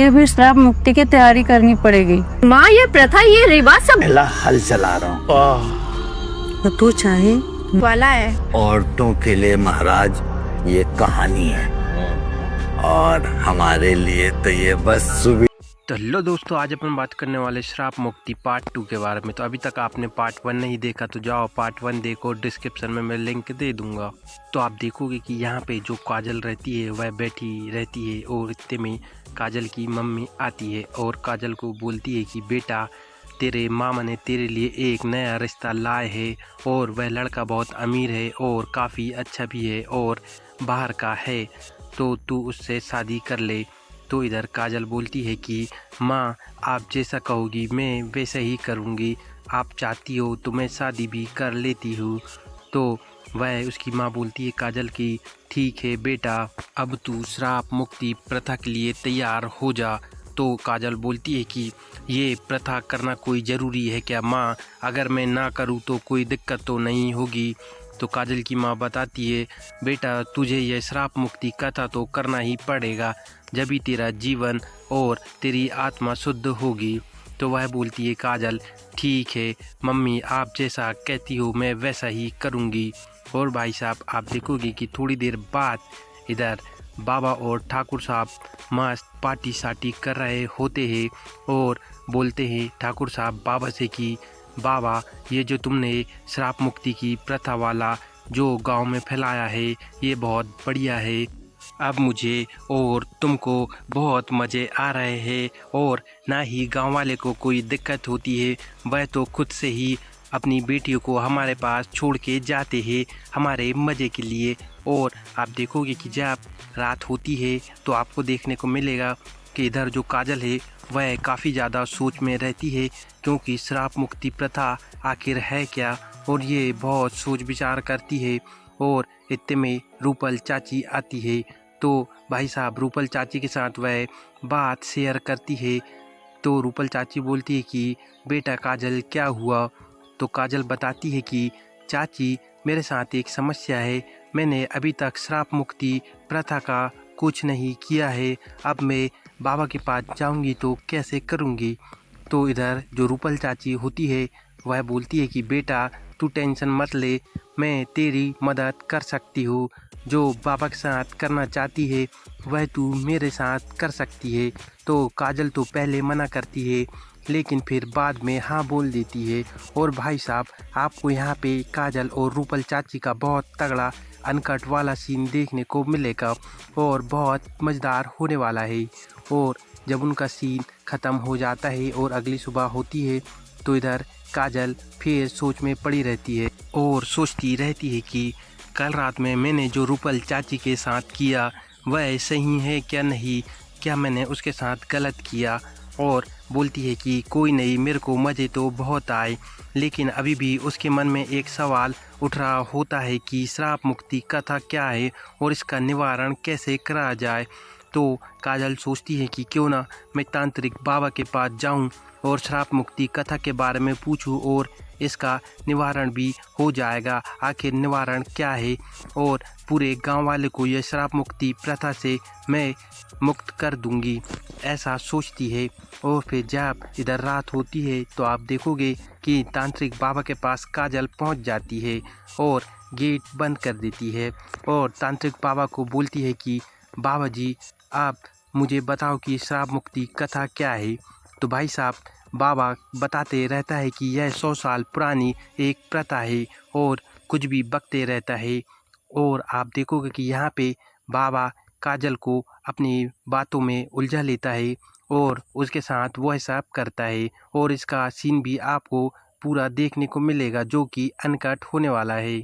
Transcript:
मुझे भी श्राप मुक्ति की तैयारी करनी पड़ेगी। माँ, ये प्रथा, ये रिवाज सब पहला हल चला रहा हूँ। तो तू चाहे वाला है। औरतों के लिए महाराज ये कहानी है और हमारे लिए तो ये बस सुबह। तो हेलो दोस्तों, आज अपन बात करने वाले श्राप मुक्ति पार्ट 2 के बारे में। तो अभी तक आपने पार्ट 1 नहीं देखा तो जाओ पार्ट 1 देखो, डिस्क्रिप्शन में मैं लिंक दे दूंगा। तो आप देखोगे कि यहाँ पे जो काजल रहती है वह बैठी रहती है और इतने में काजल की मम्मी आती है और काजल को बोलती है कि बेटा, तेरे मामा ने तेरे लिए एक नया रिश्ता लाए है और वह लड़का बहुत अमीर है और काफ़ी अच्छा भी है और बाहर का है, तो तू उससे शादी कर ले। तो इधर काजल बोलती है कि माँ, आप जैसा कहोगी मैं वैसा ही करूँगी, आप चाहती हो तो मैं शादी भी कर लेती हूँ। तो वह उसकी माँ बोलती है काजल की ठीक है बेटा, अब तू श्राप मुक्ति प्रथा के लिए तैयार हो जा। तो काजल बोलती है कि ये प्रथा करना कोई ज़रूरी है क्या माँ? अगर मैं ना करूँ तो कोई दिक्कत तो नहीं होगी? तो काजल की माँ बताती है बेटा, तुझे यह श्राप मुक्ति कथा तो करना ही पड़ेगा, जब भी तेरा जीवन और तेरी आत्मा शुद्ध होगी। तो वह बोलती है काजल ठीक है मम्मी, आप जैसा कहती हो मैं वैसा ही करूँगी। और भाई साहब, आप देखोगे कि थोड़ी देर बाद इधर बाबा और ठाकुर साहब मस्त पार्टी साटी कर रहे होते हैं और बोलते हैं ठाकुर साहब बाबा से कि बाबा, ये जो तुमने श्राप मुक्ति की प्रथा वाला जो गांव में फैलाया है ये बहुत बढ़िया है। अब मुझे और तुमको बहुत मज़े आ रहे हैं और ना ही गांव वाले को कोई दिक्कत होती है, वह तो खुद से ही अपनी बेटियों को हमारे पास छोड़ के जाते हैं हमारे मज़े के लिए। और आप देखोगे कि जब रात होती है तो आपको देखने को मिलेगा कि इधर जो काजल है वह काफ़ी ज़्यादा सोच में रहती है, क्योंकि श्राप मुक्ति प्रथा आखिर है क्या, और ये बहुत सोच विचार करती है। और इतने में रूपल चाची आती है। तो भाई साहब, रूपल चाची के साथ वह बात शेयर करती है। तो रूपल चाची बोलती है कि बेटा काजल क्या हुआ? तो काजल बताती है कि चाची, मेरे साथ एक समस्या है, मैंने अभी तक श्राप मुक्ति प्रथा का कुछ नहीं किया है, अब मैं बाबा के पास जाऊंगी तो कैसे करूंगी? तो इधर जो रूपल चाची होती है वह बोलती है कि बेटा तू टेंशन मत ले, मैं तेरी मदद कर सकती हूँ, जो बाबा के साथ करना चाहती है वह तू मेरे साथ कर सकती है। तो काजल तो पहले मना करती है लेकिन फिर बाद में हाँ बोल देती है। और भाई साहब, आपको यहाँ पे काजल और रूपल चाची का बहुत तगड़ा अनकट वाला सीन देखने को मिलेगा और बहुत मज़ेदार होने वाला है। और जब उनका सीन ख़त्म हो जाता है और अगली सुबह होती है तो इधर काजल फिर सोच में पड़ी रहती है और सोचती रहती है कि कल रात में मैंने जो रूपल चाची के साथ किया वह सही है क्या नहीं, क्या मैंने उसके साथ गलत किया? और बोलती है कि कोई नहीं, मेरे को मज़े तो बहुत आए, लेकिन अभी भी उसके मन में एक सवाल उठ रहा होता है कि श्राप मुक्ति कथा क्या है और इसका निवारण कैसे करा जाए। तो काजल सोचती है कि क्यों ना मैं तांत्रिक बाबा के पास जाऊं और श्राप मुक्ति कथा के बारे में पूछूं और इसका निवारण भी हो जाएगा। आखिर निवारण क्या है और पूरे गांव वाले को यह श्राप मुक्ति प्रथा से मैं मुक्त कर दूंगी, ऐसा सोचती है। और फिर जब इधर रात होती है तो आप देखोगे कि तांत्रिक बाबा के पास काजल पहुंच जाती है और गेट बंद कर देती है और तांत्रिक बाबा को बोलती है कि बाबा जी, आप मुझे बताओ कि श्राप मुक्ति कथा क्या है? तो भाई साहब, बाबा बताते रहता है कि यह 100 साल पुरानी एक प्रथा है और कुछ भी बकते रहता है। और आप देखोगे कि यहाँ पे बाबा काजल को अपनी बातों में उलझा लेता है और उसके साथ वो हिसाब करता है और इसका सीन भी आपको पूरा देखने को मिलेगा जो कि अनकट होने वाला है।